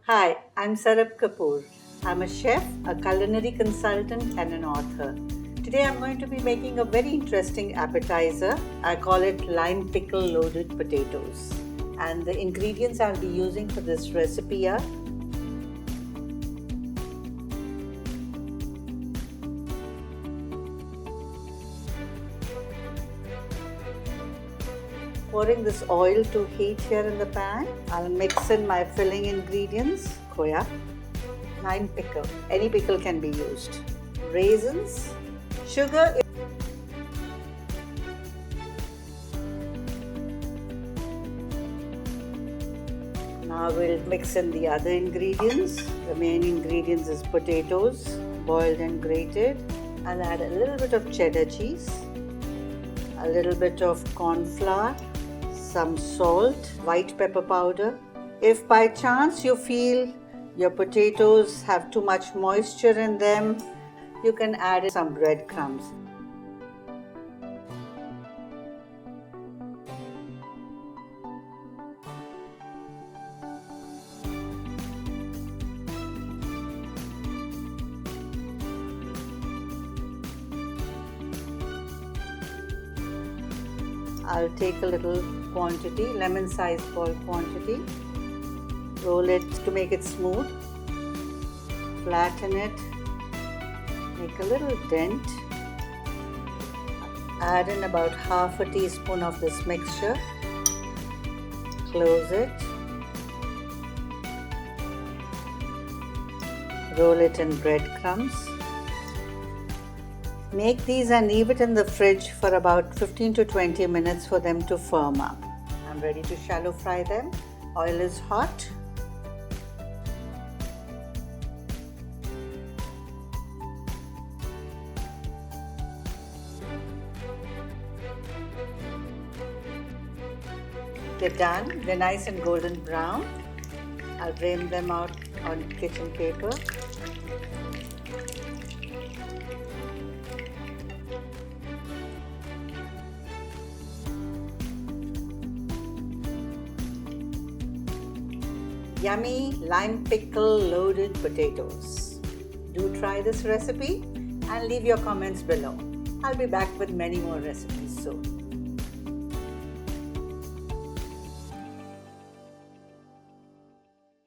Hi, I'm Sarab Kapoor. I'm a chef, a culinary consultant, and an author. Today I'm going to be making a very interesting appetizer. I call it lime pickle loaded potatoes. And the ingredients I'll be using for this recipe are pouring this oil to heat here in the pan. I'll mix in my filling ingredients, khoya, lime pickle, any pickle can be used, raisins, sugar. Now we'll mix in the other ingredients. The main ingredients is potatoes, boiled and grated. I'll add a little bit of cheddar cheese, a little bit of corn flour, some salt, white pepper powder. If by chance you feel your potatoes have too much moisture in them, you can add some breadcrumbs. I'll take a little quantity, lemon size ball quantity, roll it to make it smooth, flatten it, make a little dent, add in about half a teaspoon of this mixture, close it, roll it in breadcrumbs. Make these and leave it in the fridge for about 15 to 20 minutes for them to firm up. I'm ready to shallow fry them. Oil is hot. They're done. They're nice and golden brown. I'll drain them out on kitchen paper. Yummy lime pickle loaded potatoes. Do try this recipe and leave your comments below. I'll be back with many more recipes soon.